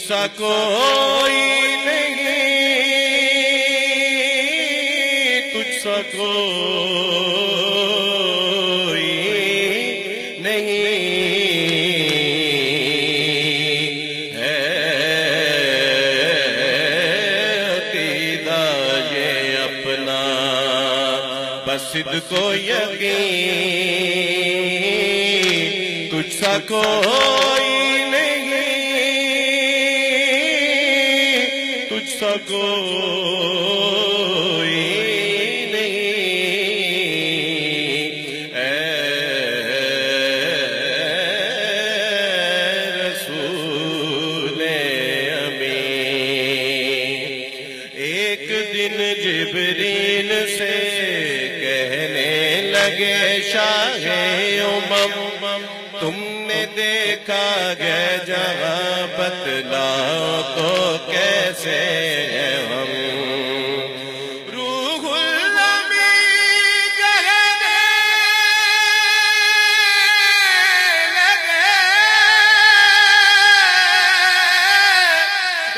سا کوئی نہیں، تجھ سا کوئی نہیں ہے عقیدہ یہ اپنا، بس صدق و یقین تجھ سا کوئی کوئی نہیں اے رسول امین۔ ایک دن جبریل سے کہنے لگے شاہ امم، تم نے دیکھا گے جہاں بتلاؤ تو کیسے ہم؟ روح الامین کہنے لگے،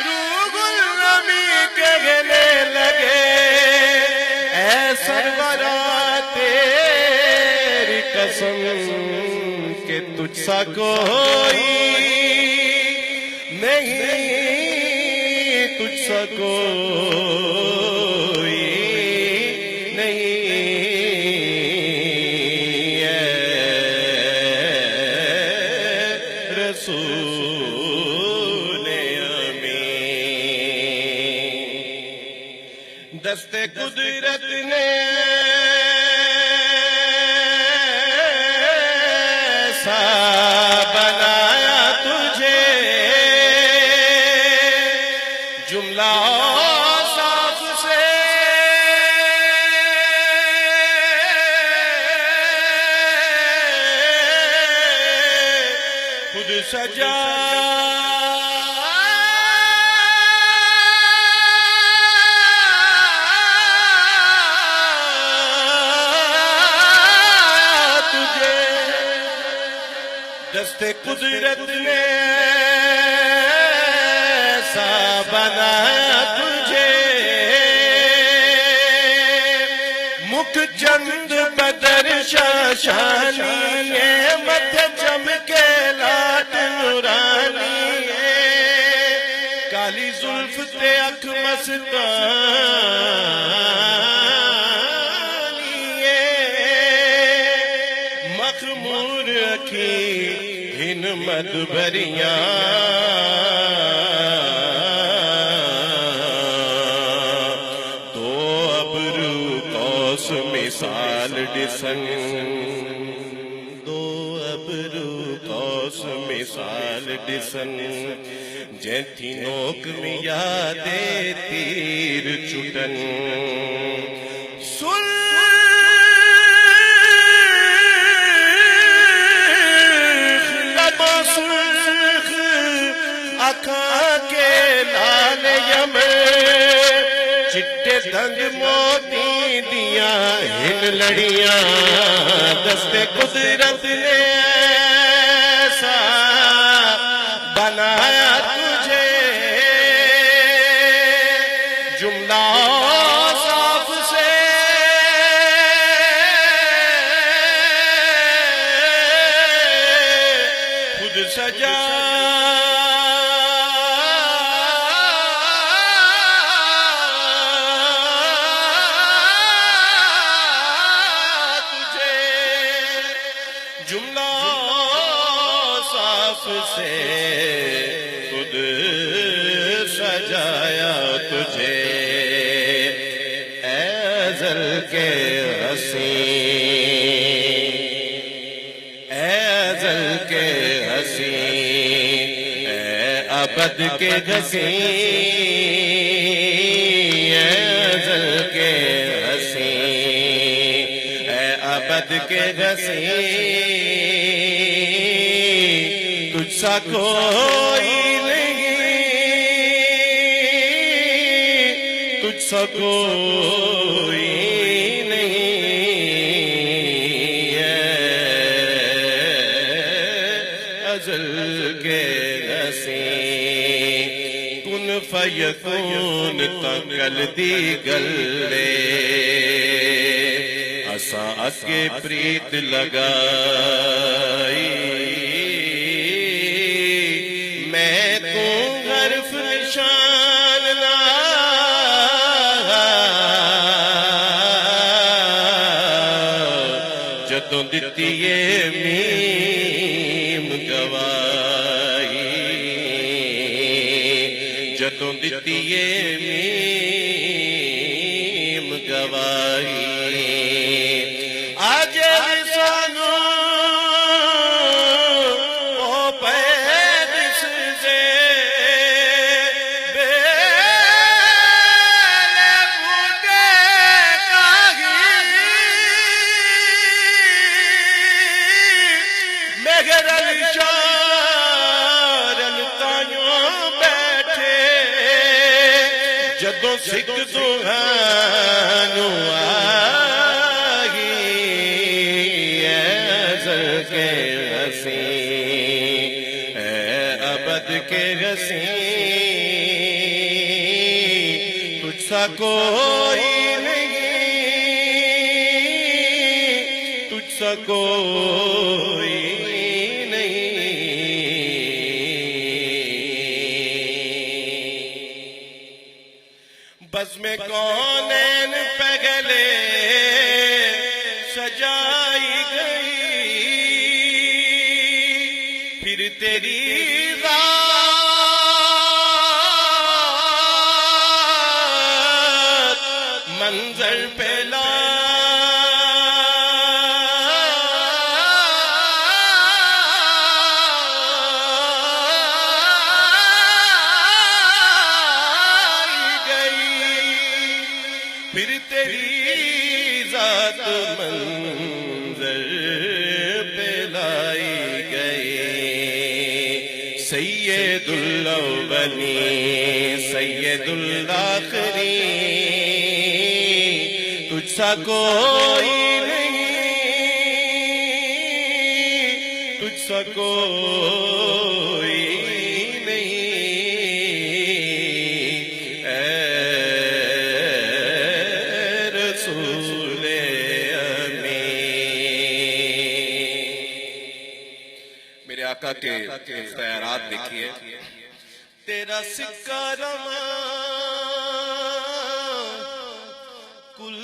روح الامین کہنے لگے، اے سرورا تیری قسم کہ تجھ سا کوئی نہیں، تجھ سا کوئی نہیں اے رسول امین۔ دست قدرت نے بنایا تجھے، جملہ صاف سے خود سجایا تجھے، دست قدرت نے ایسا بنایا تجھے، مکھ چند بدر شاشانی ہے، متھے چمکے لاٹ نورانی ہے، کالی زلف تے اکھ مستانی ہے، مخمور اکھی ہن مدبریاں، دو ابرو قوس مثال ڈسن، دو ابرو قوس مثال ڈسن، جیتھی نوک میا دے تیر چٹن، آنکھاں کے لال یم، چٹے دنگ موتی دیا ہن لڑیاں، دست قدرت نے ایسا بنایا تجھے، جملہ صاف سے خود سجا سے خود سجایا تجھے، اے ازل کے حسین، اے ازل کے حسین، اے ابد کے حسین، اے ازل کے حسین، اے ابد کے حسین، تجھ سا کوئی نہیں، تجھ سا کوئی نہیں ہے ازل کے نصیب فیکون تنگل دی گلے اساں اگے پریت لگائی میں تو حرف نشان لا جدوں دتی ہے میم گواہی جدوں دتی ہے میم گواہی جدوں سکھ سہانو آگی اے ازل کے حسین اے ابد کے حسین تجھ سا کوئی نہیں تجھ سا کوئی بزم کونین پگلے سجائی گئی پھر تیری ذات منظر پہ پھر تیری ذات منظر پہ لائی گئی سید الاولین سید الآخرین تجھ سا کوئی نہیں تجھ سا کوئی آقا کے اختیارات دیکھیے تیرا سکہ رواں کل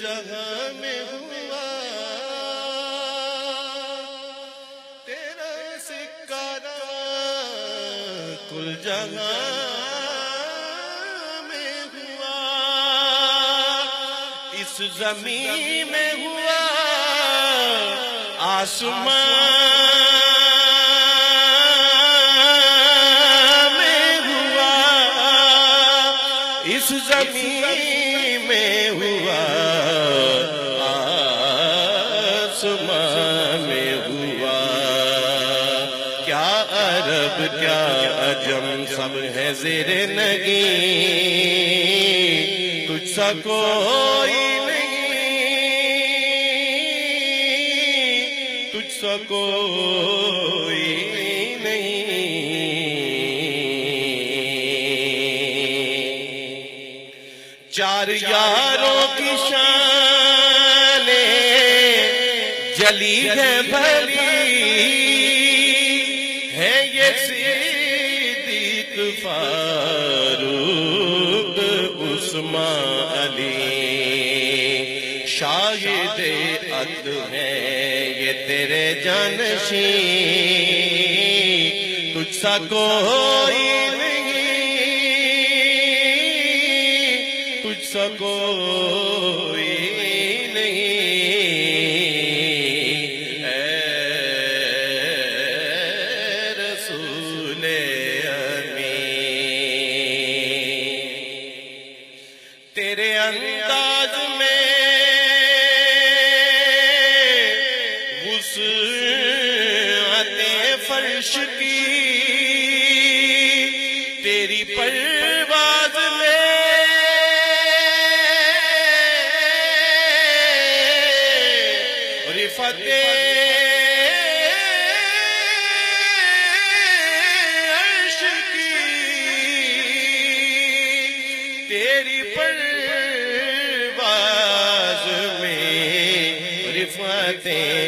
جہاں میں ہوا تیرا سکہ رواں کل جہاں میں ہوا اس زمین میں ہوا آسمان اس زمین میں ہوا آسمان میں ہوا کیا عرب کیا عجم سب ہے زیر نگیں تجھ سا کوئی نہیں تجھ سا کوئی چار یاروں کی شان جلی ہے بھلی ہے یہ صدیق فاروق عثمان علی شاہد عدل ہے یہ تیرے جانشین تجھ سا کوئی تجھ سا کوئی نہیں اے رسول امین تیرے انداز میں وسعت فرش کی تیری پرواز میں عرش کی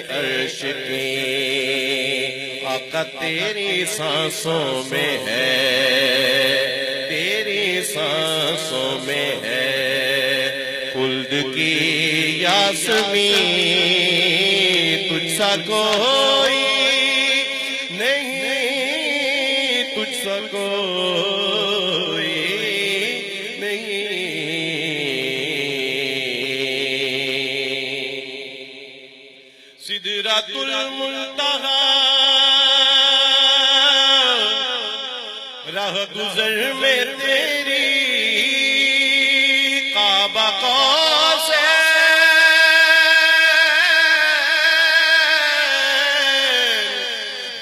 عرش کی آقا تیری سانسوں میں ہے، تیری سانسوں میں ہے، خلد کی یاسمین تجھ سا کوئی نہیں، تجھ سا کوئی نہیں۔ سدرۃ المنتہی راہ گزر میں تیری کعبہ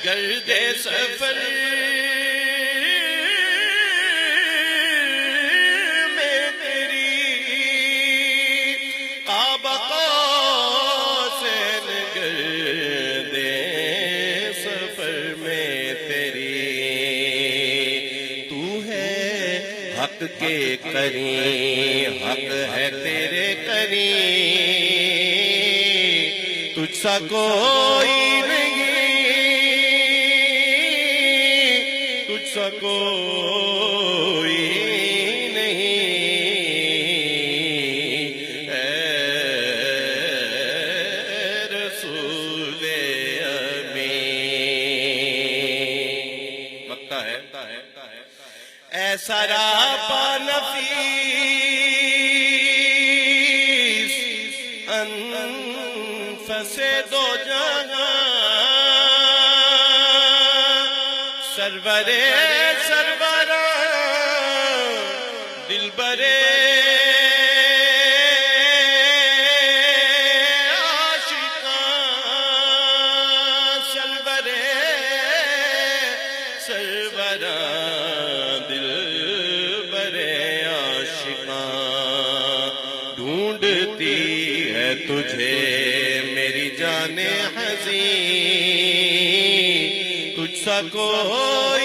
گرد سفر میں تیری کعبہ قوسین، گرد سفر میں تیری تو ہے حق کے قرین، حق ہے تیرے قرین، تجھ سا کوئی کوئی نہیں، اے رسول امین۔ مکہ ہے اے سراپا نفیس انفس دو جہاں، سرورے دل برے عاشقاں، سرورے سروراں دل برے عاشقاں، ڈھونڈتی ہے تجھے میری جان حزین، تجھ سا کوئی